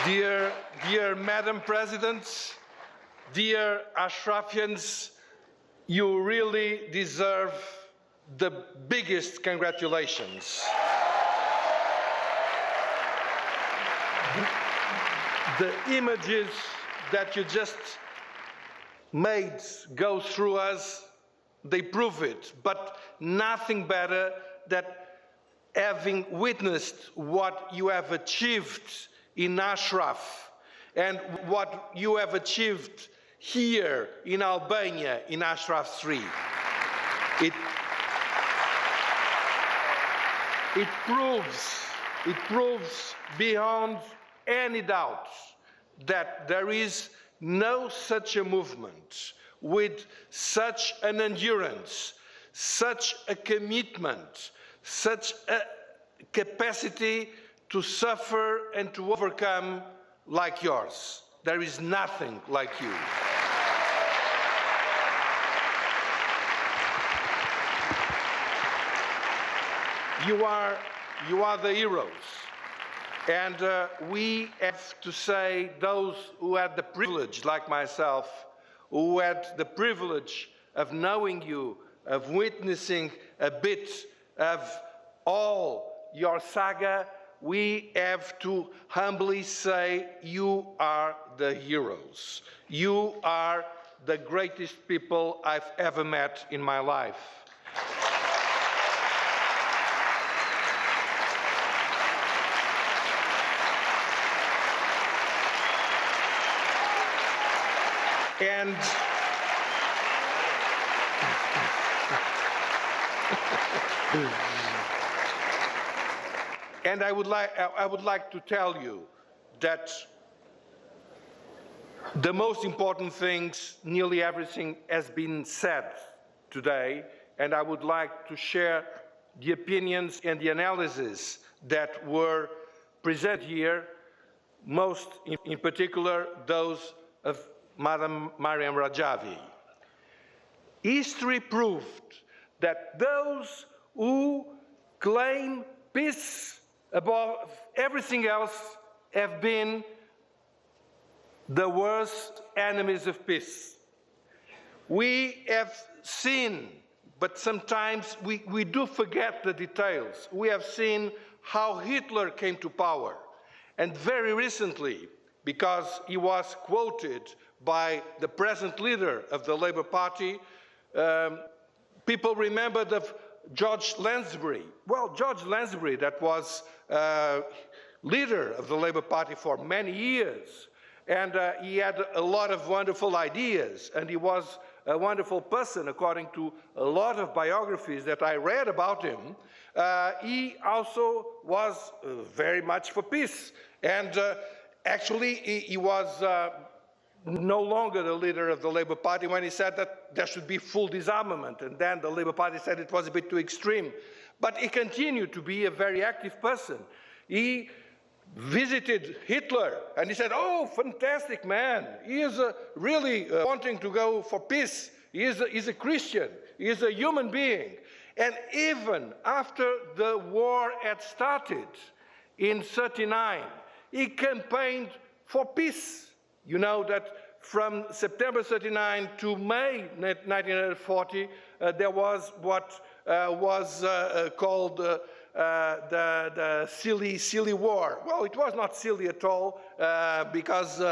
Dear Madam President, dear Ashrafians, you really deserve the biggest congratulations. The images that you just made go through us, they prove it, but nothing better than having witnessed what you have achieved in Ashraf and what you have achieved here in Albania in اشرف 3. It proves beyond any doubt that there is no such a movement with such an endurance, such a commitment, such a capacity to suffer and to overcome like yours. There is nothing like you. You are the heroes. And we have to say, those who had the privilege, like myself, who had the privilege of knowing you, of witnessing a bit of all your saga, we have to humbly say, you are the heroes. You are the greatest people I've ever met in my life. And I would like to tell you that the most important things, nearly everything has been said today, and I would like to share the opinions and the analysis that were presented here, most in particular those of Madam Mariam Rajavi. History proved that those who claim peace above everything else have been the worst enemies of peace. We have seen, but sometimes we do forget the details. We have seen how Hitler came to power. And very recently, because he was quoted by the present leader of the Labour Party, people remembered of George Lansbury. Well, George Lansbury, that was leader of the Labour Party for many years, and he had a lot of wonderful ideas, and he was a wonderful person, according to a lot of biographies that I read about him. He also was very much for peace, and actually he was no longer the leader of the Labour Party when he said that there should be full disarmament, and then the Labour Party said it was a bit too extreme. But he continued to be a very active person. He visited Hitler, and he said, oh, fantastic man, he is really wanting to go for peace. He's a Christian, he is a human being. And even after the war had started in '39, he campaigned for peace. You know that from September '39 to May 1940, there was what was called the silly war. Well, it was not silly at all, because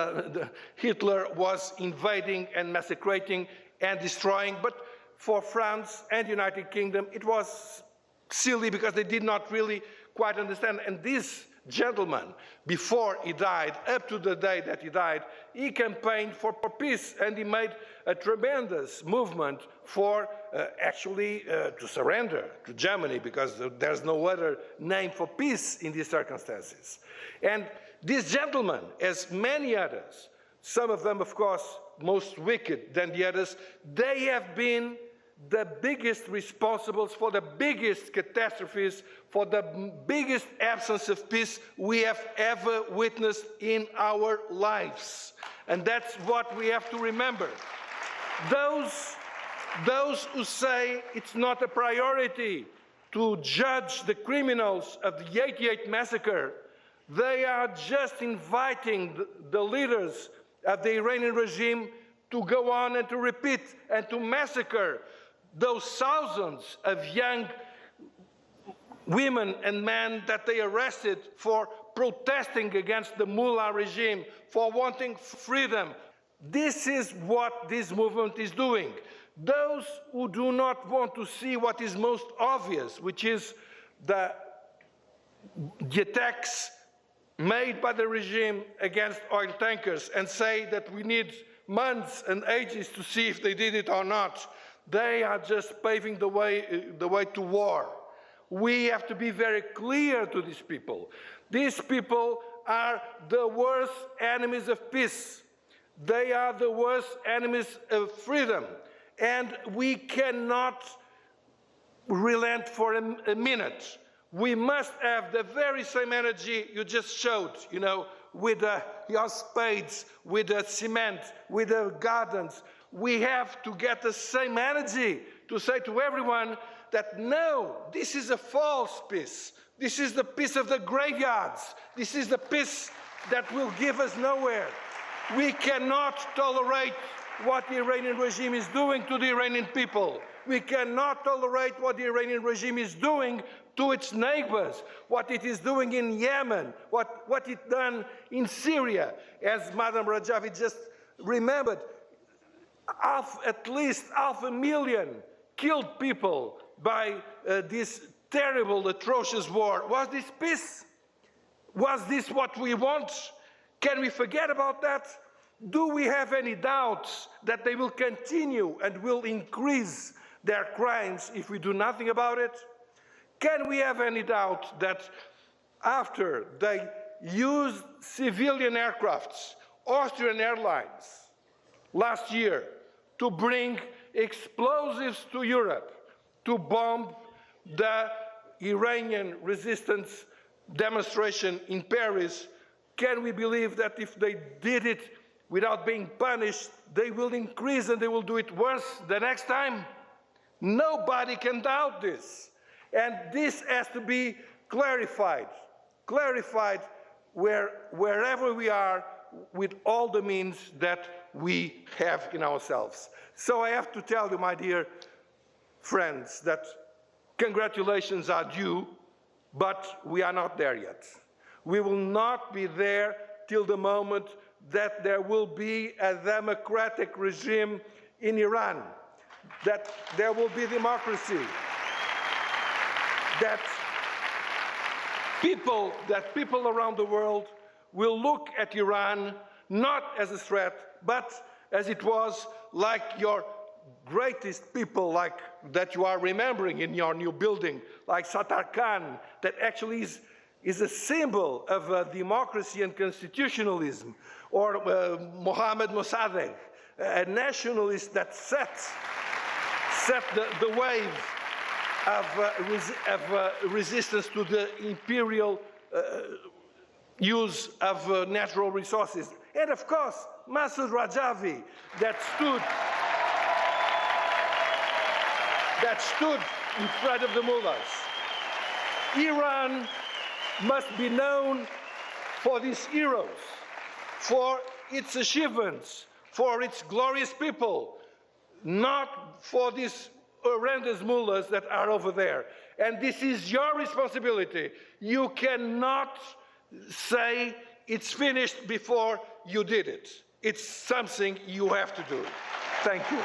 Hitler was invading and massacring and destroying. But for France and the United Kingdom, it was silly because they did not really quite understand. And this gentleman, before he died, up to the day that he died, he campaigned for peace, and he made a tremendous movement for actually to surrender to Germany, because there's no other name for peace in these circumstances. And this gentleman, as many others, some of them, of course, most wicked than the others, they have been the biggest responsibles for the biggest catastrophes, for the biggest absence of peace we have ever witnessed in our lives. And that's what we have to remember. Those who say it's not a priority to judge the criminals of the '88 massacre, They are just inviting the leaders of the Iranian regime to go on and to repeat and to massacre those thousands of young women and men that they arrested for protesting against the mullah regime, for wanting freedom. This is what this movement is doing. Those who do not want to see what is most obvious, which is the attacks made by the regime against oil tankers, and say that we need months and ages to see if they did it or not, they are just paving the way to war. We have to be very clear to these people. These people are the worst enemies of peace. They are the worst enemies of freedom. And we cannot relent for a minute. We must have the very same energy you just showed, you know, with your spades, with the cement, with the gardens. We have to get the same energy to say to everyone that no, this is a false peace. This is the peace of the graveyards. This is the peace that will give us nowhere. We cannot tolerate what the Iranian regime is doing to the Iranian people. We cannot tolerate what the Iranian regime is doing to its neighbors, what it is doing in Yemen, what it done in Syria. As Madam Rajavi just remembered, at least 500,000 killed people by this terrible, atrocious war. Was this peace? Was this what we want? Can we forget about that? Do we have any doubts that they will continue and will increase their crimes if we do nothing about it? Can we have any doubt that after they used civilian aircrafts, Austrian Airlines, last year, to bring explosives to Europe, to bomb the Iranian resistance demonstration in Paris, can we believe that if they did it without being punished, they will increase and they will do it worse the next time? Nobody can doubt this. And this has to be clarified wherever we are, with all the means that we have in ourselves. So I have to tell you, my dear friends, that congratulations are due, but we are not there yet. We will not be there till the moment that there will be a democratic regime in Iran, that there will be democracy, that people around the world will look at Iran not as a threat, but as it was, like your greatest people, like that you are remembering in your new building, like Sattar Khan, that actually is a symbol of democracy and constitutionalism, or Mohammad Mossadegh, a nationalist that set the wave of resistance to the imperial use of natural resources. And of course, Masoud Rajavi, that stood in front of the mullahs. Iran must be known for these heroes, for its achievements, for its glorious people, not for these horrendous mullahs that are over there. And this is your responsibility. You cannot say it's finished before you did it. It's something you have to do. Thank you.